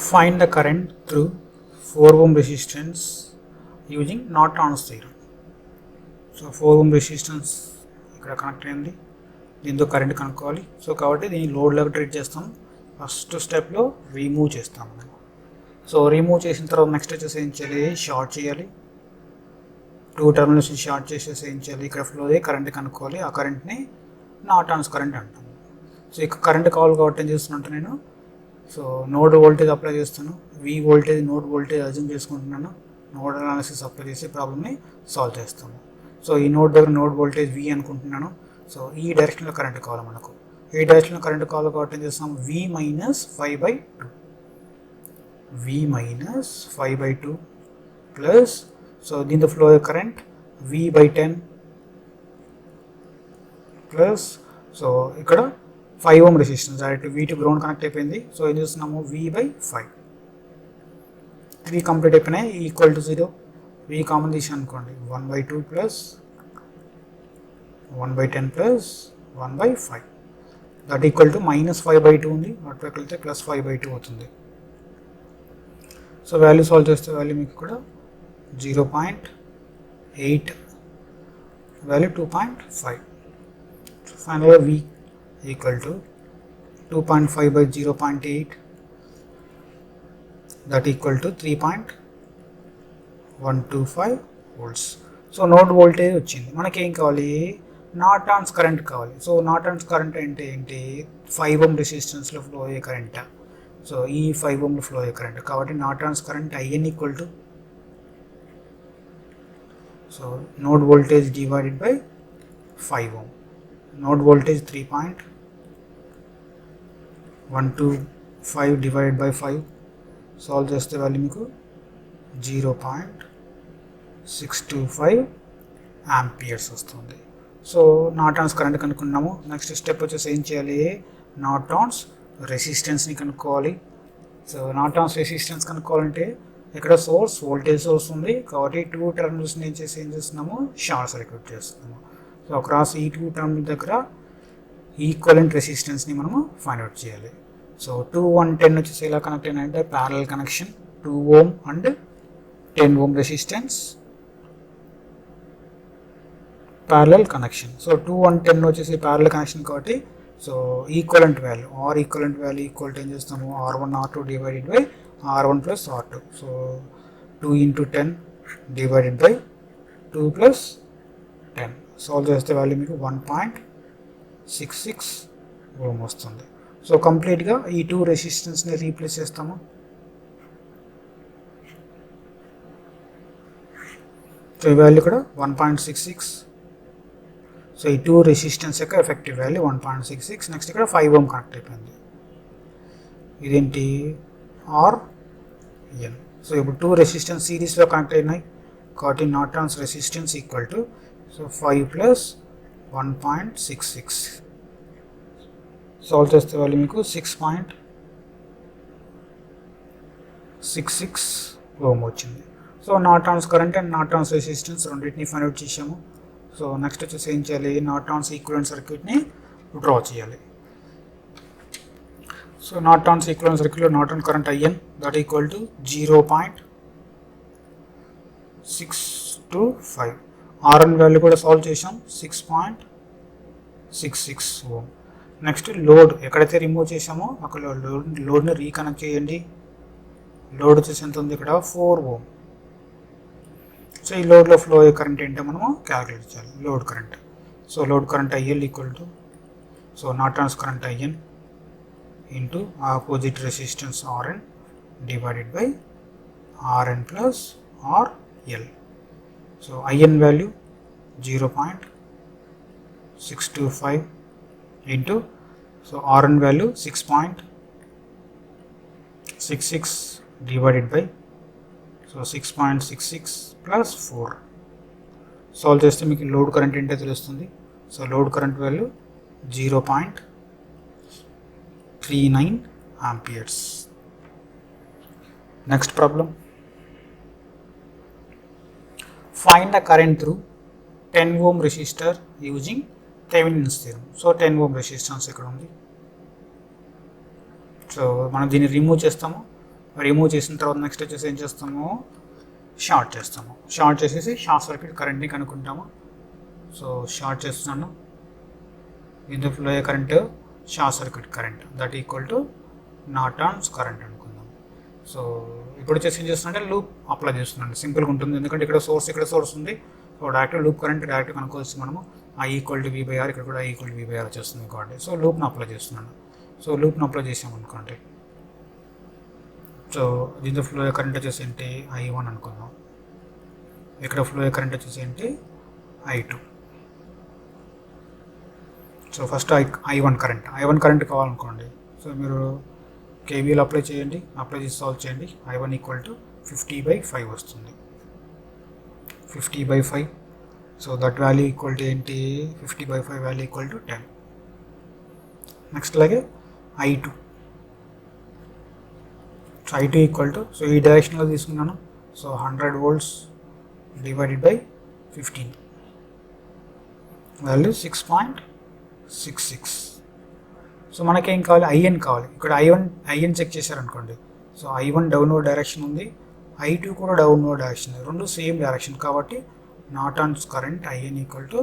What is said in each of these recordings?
Find the current through 4 ohm resistance using Norton's theorem. So 4 ohm resistance ఇక్కడ connect అయింది, దీంతో current కనుక్కోవాలి. So కాబట్టి దీన్ని లోడ్ లాగా ట్రీట్ చేస్తాం. ఫస్ట్ స్టెప్లో రిమూవ్ చేస్తాం మనం. సో రిమూవ్ చేసిన తర్వాత నెక్స్ట్ వచ్చేసి ఏం చేయాలి, షార్ట్ చేయాలి. 2 టర్మినల్స్ షార్ట్ చేసేసి ఏం చేయాలి, ఇక్కడ ఫ్లో అయ్యే కరెంట్ కనుక్కోవాలి. ఆ కరెంట్ని నార్టన్స్ కరెంట్ అంటాం. సో ఇక్కడ కరెంట్ కావాలి కాబట్టి ఏం చేస్తున్నట్టు నేను సో నోడ్ వోల్టేజ్ అప్లై చేస్తాను. వి వోల్టేజ్ నోడ్ వోల్టేజ్ అజ్యూమ్ చేసుకుంటున్నాను. నోడ్ అనాలిసిస్ అప్లై చేసి ప్రాబ్లమ్ని సాల్వ్ చేస్తాము. సో ఈ నోడ్ దగ్గర నోడ్ వోల్టేజ్ వి అనుకుంటున్నాను. సో ఈ డైరెక్షన్లో కరెంట్ కావాలి మనకు. ఈ డైరెక్షన్లో కరెంట్ కావాలి కాబట్టి ఏం చేస్తాం, వి మైనస్ 5/2 వి మైనస్ 5/2 ప్లస్ సో దీంతో ఫ్లో అయ్యే కరెంట్ V/10 ప్లస్ సో ఇక్కడ 5 ohm resistance direct V2 ground connect అయిపోయింది. సో ఏం చేస్తున్నాము, V/5 3 కంప్లీట్ అయిపోయినాయి, ఈక్వల్ టు 0. V కామన్ తీసి అనుకోండి, 1/2 plus 1/10 plus 1/5 that equal to -5/2 ఉంది. అటువైపు వెళ్తే +5/2 అవుతుంది. సో వాల్యూ సాల్వ్ చేస్తే వాల్యూ మీకు కూడా 0.8 వాల్యూ 2.5. ఫైనల్గా V equal to 2.5/0.8 that equal to 3.125 volts. So node voltage వచ్చింది. మనకి ఏం కావాలి, నార్టన్స్ కరెంట్ కావాలి. సో నార్టన్స్ కరెంట్ అంటే ఏంటి, 5 ohm రెసిస్టెన్స్లో ఫ్లో అయ్యే కరెంట్. సో ఈ 5 ohmలో ఫ్లో అయ్యే కరెంట్ కాబట్టి Norton's current IN equal to so node voltage divided by 5 ohm. Node voltage 3.125 divided by 5 solve చేస్తే వాల్యూ మీకు 0.625 ఆంపియర్స్ వస్తుంది. సో నార్టన్స్ కరెంట్ కనుక్కున్నాము. నెక్స్ట్ స్టెప్ వచ్చేసి ఏం చేయాలి, నార్టన్స్ రెసిస్టెన్స్ని కనుక్కోవాలి. సో నార్టన్స్ రెసిస్టెన్స్ కనుక్కోవాలంటే ఇక్కడ సోర్స్ వోల్టేజ్ సోర్స్ ఉంది కాబట్టి 2 టర్మినల్స్ని ఏం చేస్తున్నాము, షార్ట్ సర్క్యూట్ చేస్తున్నాము. సో అక్రాస్ ఈ 2 టర్మినల్ దగ్గర ఈక్వలెంట్ రెసిస్టెన్స్ని మనము ఫైండ్ అవుట్ చేయాలి. సో 2, 1, 10 వచ్చేసి ఎలా కనెక్ట్ అయినాయంటే parallel connection, 2 ohm and 10 ohm resistance parallel connection. So 2, 1, 10 వచ్చేసి ప్యారలల్ కనెక్షన్ కాబట్టి so equivalent value equivalent value equal to ఏం చేస్తాము, R1 R2 divided by R1 plus R2. So 2 × 10 divided by 2 plus 10 solve చేస్తే value మీకు 1.66 ohm వస్తుంది. So కంప్లీట్గా ఈ 2 రెసిస్టెన్స్ని రీప్లేస్ చేస్తాము. సో ఈ వాల్యూ కూడా 1.66. సో ఈ 2 రెసిస్టెన్స్ యొక్క ఎఫెక్టివ్ వాల్యూ 1.66. నెక్స్ట్ ఇక్కడ 5 ohm కనెక్ట్ అయిపోయింది. ఇదేంటి, RN. సో ఇప్పుడు 2 రెసిస్టెన్స్ సిరీస్లో కనెక్ట్ అయినాయి కాబట్టి Norton's resistance equal to so 5 plus 1.66 solve చేస్తే వాళ్ళు మీకు 6.66 ohm వచ్చింది. So Norton's current and Norton's resistance రెండింటిని ఫైండ్ అవుట్ చేసాము. సో నెక్స్ట్ వచ్చేసి ఏం చేయాలి, నార్టన్స్ ఈక్వివలెంట్ సర్క్యూట్ని డ్రా చేయాలి. సో నార్టన్స్ ఈక్వివలెంట్ సర్క్యూట్లో Norton current IN that equal to 0.625. RN value కూడా సాల్వ్ చేసాం, 6.66 ohm. నెక్స్ట్ లోడ్ ఎక్కడైతే రిమూవ్ చేసామో అక్కడ లోడ్ని రీకనెక్ట్ చేయండి. లోడ్ వచ్చేసి ఎంత ఉంది ఇక్కడ, 4 ohm. సో ఈ లోడ్లో ఫ్లో అయ్యే కరెంట్ ఏంటో మనము క్యాలిక్యులేట్ చేయాలి, load current. So load current IL equal to so Norton's current IN into opposite resistance RN divided by RN plus RL. So IN value 0.625 into so RN value 6.66 divided by so 6.66 plus 4 solve చేస్తే మీకు load current ఏంటో తెలుస్తుంది. So load current value 0.39 amperes. Next problem, find the current through 10 ohm resistor using Thevenin's theorem. So 10 ohm resistance ఇక్కడ ఉంది. So మనం దీన్ని remove చేస్తాము. Remove చేసిన తర్వాత నెక్స్ట్ వచ్చేసి ఏం చేస్తాము, షార్ట్ చేస్తాము. షార్ట్ చేసేసి షార్ట్ సర్క్యూట్ కరెంట్ని కనుక్కుంటాము. సో షార్ట్ చేస్తున్నాను. దీంతో ఫ్లో అయ్యే current short circuit current that equal to Norton's current అనుకుందాం. సో ఇప్పుడు వచ్చేసి ఏం చేస్తున్నా లూప్ అప్లై చేస్తున్నాను. సింపుల్గా ఉంటుంది, ఎందుకంటే ఇక్కడ సోర్స్ ఉంది. So direct loop current direct కనుక్కోవచ్చు మనము. I ఈక్వల్ టు V/R, ఇక్కడ కూడా I ఈక్వల్ టు V/R వచ్చేస్తుంది కాబట్టి సో లూప్ని అప్లై చేస్తున్నాను. సో లూప్ని అప్లై చేసామనుకోండి, సో దీంతో ఫ్లో అయ్యే కరెంట్ వచ్చేసి ఏంటి I1 అనుకుందాం. ఇక్కడ ఫ్లో అయ్యే కరెంట్ వచ్చేసి ఏంటి I2. So first I1 current కావాలనుకోండి. సో మీరు KVL అప్లై చేయండి, అప్లై చేసి సాల్వ్ చేయండి. I1 ఈక్వల్ టు 50/5 వస్తుంది. 50/5. So that value equal to ఏంటి 50/5 వాల్యూ ఈక్వల్ టు 10. నెక్స్ట్ అలాగే I2. So I2 equal to, so ఈ డైరెక్షన్లో తీసుకున్నాను. So 100 volts divided by 15 value 6.66. So మనకేం కావాలి, IN కావాలి. ఇక్కడ IN చెక్ చేశారనుకోండి. సో I1 డౌన్వర్డ్ డైరెక్షన్ ఉంది, I2 కూడా డౌన్వర్డ్ డైరెక్షన్, రెండు సేమ్ డైరెక్షన్ కాబట్టి Norton's current IN equal to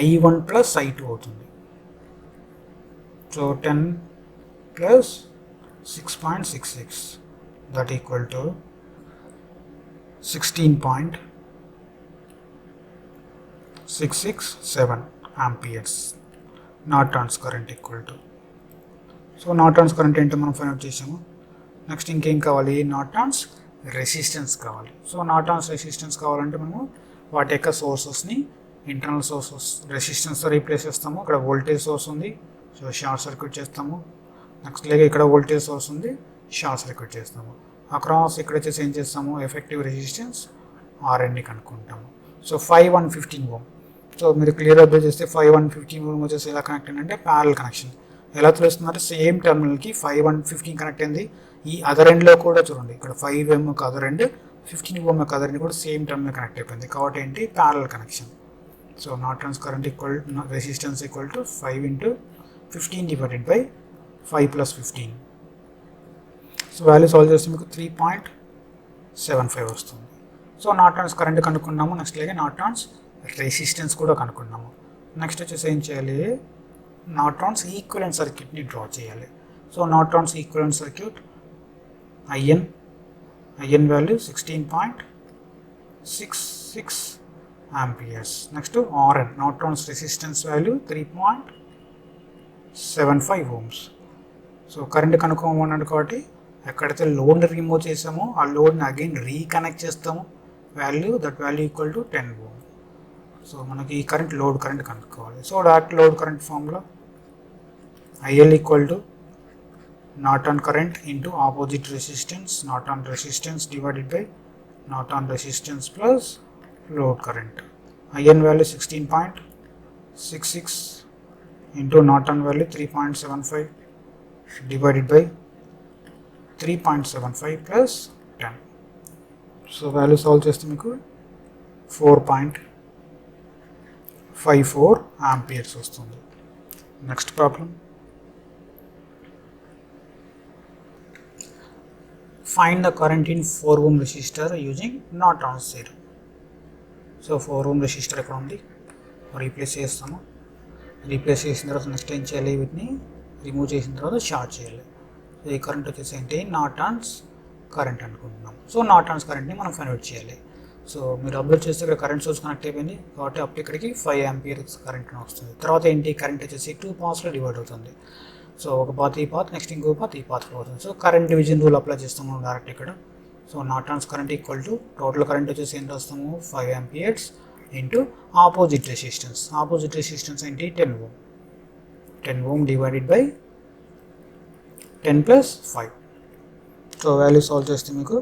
I1 plus I2 అవుతుంది. So 10 plus 6.66 that equal to 16.667 amperes Norton's current equal to. So Norton's current ఏంటో మనం find out చేసాము. Next ఇంకేం కావాలి, నార్టన్స్ రెసిస్టెన్స్ కావాలి. సో నార్టన్స్ రెసిస్టెన్స్ కావాలంటే మనము వాటి యొక్క సోర్సెస్ని ఇంటర్నల్ సోర్సెస్ రెసిస్టెన్స్తో రీప్లేస్ చేస్తాము. ఇక్కడ వోల్టేజ్ సోర్స్ ఉంది, సో షార్ట్ సర్క్యూట్ చేస్తాము. నెక్స్ట్ లేక ఇక్కడ వోల్టేజ్ సోర్స్ ఉంది, షార్ట్ సర్క్యూట్ చేస్తాము. అక్రాస్ ఇక్కడ వచ్చేసి ఏం చేస్తాము, ఎఫెక్టివ్ రెసిస్టెన్స్ RNని కనుక్కుంటాము. సో 5/115 ఓం. సో మీరు క్లియర్ అబ్జర్వ్ చేస్తే 5/115 ఓం వచ్చేసి ఎలా కనెక్ట్ అయిందంటే ప్యారల్ కనెక్షన్. ఎలా తెలుస్తుందంటే సేమ్ టర్మినల్కి 5/115 కనెక్ట్ అయింది. ఈ అదర్ ఎండ్లో కూడా చూడండి, ఇక్కడ 5 ఒక అదర్ ఎండ్, 15 ఓం ఒక అదర్ ఎండ్ కూడా సేమ్ టర్మినల్ కనెక్ట్ అయిపోయింది కాబట్టి ఏంటి parallel connection. So Norton's current equal resistance equal to 5 × 15 divided by 5 + 15. So value solve చేస్తే మీకు 3.75 వస్తుంది. సో నార్టన్స్ కరెంట్ కనుక్కున్నాము. నెక్స్ట్ అలాగే నార్టన్స్ రెసిస్టెన్స్ కూడా కనుక్కున్నాము. నెక్స్ట్ వచ్చేసి ఏం చేయాలి, నార్టన్స్ ఈక్వివలెంట్ సర్క్యూట్ని డ్రా చేయాలి. So Norton's equivalent circuit IN value 16.66 amperes. Next RN Norton's resistance value 3.75 Ohm's. So current కనుక్కోమన్నాడు కాబట్టి ఎక్కడైతే లోడ్ని రిమూవ్ చేసామో ఆ లోడ్ని అగైన్ రీకనెక్ట్ చేస్తాము. Value equal to 10 ohm. So మనకి ఈ కరెంట్ లోడ్ కరెంట్ కనుక్కోవాలి. So direct load current formula IL equal to Norton current into opposite resistance, Norton resistance divided by Norton resistance plus load current. IN value 16.66 into Norton value 3.75 divided by 3.75 plus 10. So value solve చేస్తే మీకు 4.54 amperes వస్తుంది. Next problem, find the current in 4 ohm resistor using Norton's theorem. So 4 ohm resistor ఎక్కడ ఉంది, replace చేస్తాము. Replace చేసిన తర్వాత next ఏం చేయాలి, వీటిని రిమూవ్ చేసిన తర్వాత షార్ట్ చేయాలి. సో ఈ కరెంట్ వచ్చేసి ఏంటి నార్టన్స్ కరెంట్ అనుకుంటున్నాం. సో నార్టన్స్ కరెంట్ని మనం ఫైండ్ అవుట్ చేయాలి. సో మీరు అబ్జర్వ్ చేస్తే ఇక్కడ కరెంట్ సోర్స్ కనెక్ట్ అయిపోయింది కాబట్టి అప్పుడు ఇక్కడికి 5 ఆంపియర్స్ కరెంట్ వస్తుంది. తర్వాత ఏంటి, కరెంట్ వచ్చేసి 2 పాత్స్లో డివైడ్ అవుతుంది. సో ఒక పాత్ ఈ పాత్, నెక్స్ట్ ఇంకో పాత్ ఈ పాత్లో అవుతుంది. So current division rule apply చేస్తాము డైరెక్ట్ ఇక్కడ. So Norton's current equal to total current వచ్చేసి ఎంత వస్తాము 5 amperes into opposite resistance. Opposite resistance ఏంటి 10 ohm. 10 ohm divided by 10 + 5. So value solve చేస్తే మీకు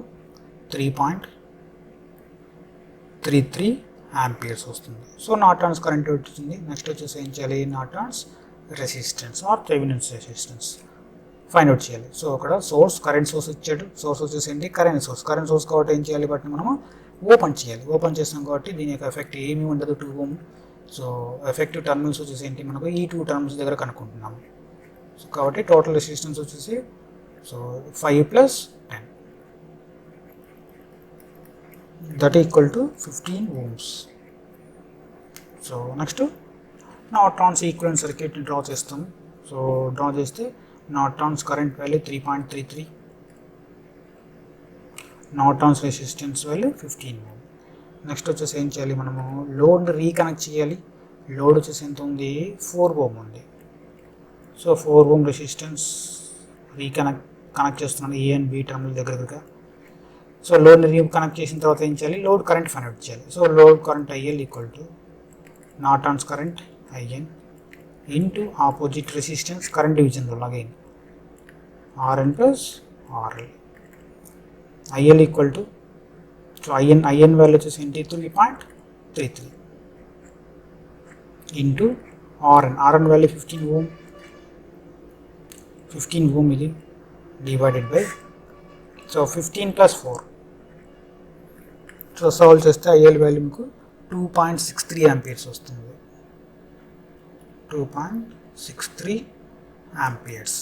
3.33 ఆంపియర్స్ వస్తుంది. సో నార్టన్స్ కరెంట్ వచ్చింది. నెక్స్ట్ వచ్చేసి ఏం చేయాలి, Norton's resistance or Thevenin's resistance find out చేయాలి. సో అక్కడ సోర్స్ కరెంట్ సోర్స్ ఇచ్చాడు. సోర్స్ వచ్చేసి ఏంటి కరెంట్ సోర్స్. కరెంట్ సోర్స్ కాబట్టి ఏం చేయాలి, బట్ మనము ఓపెన్ చేయాలి. ఓపెన్ చేస్తాం కాబట్టి దీని యొక్క ఎఫెక్ట్ ఏమీ ఉండదు 2 ఓం. సో ఎఫెక్టివ్ టర్మినల్స్ వచ్చేసి ఏంటి మనకు ఈ 2 టర్మినల్స్ దగ్గర కనుక్కుంటున్నాము. సో కాబట్టి టోటల్ రెసిస్టెన్స్ వచ్చేసి so 5 plus 10 that equal to 15 ohms. So next Norton's equivalent సర్క్యూట్ని డ్రా చేస్తాం. సో డ్రా చేస్తే Norton's current value 3.33, Norton's resistance value 15 ohm. Next వచ్చేసి ఏం చేయాలి, మనము లోడ్ని రీకనెక్ట్ చేయాలి. లోడ్ వచ్చేసి ఎంత ఉంది, 4 ఓమ్ ఉంది. సో 4 ఓమ్ రెసిస్టెన్స్ కనెక్ట్ చేస్తున్నాను ఏ అండ్ బి టర్మినల్ దగ్గరగా. సో లోడ్ని రీకనెక్ట్ చేసిన తర్వాత ఏం చేయాలి, లోడ్ కరెంట్ ఫైండ్ అవుట్ చేయాలి. So load current IL equal to Norton's current IN into opposite resistance current division వల్ల again RN plus RL. IL equal to, so IN value వచ్చేసి ఏంటి 3.33 into RN value 15 ohm. 15 ohm ఇది divided by, so 15 plus 4. So solve చేస్తే IL value మీకు 2.63 amperes వస్తుంది. 2.63 amperes.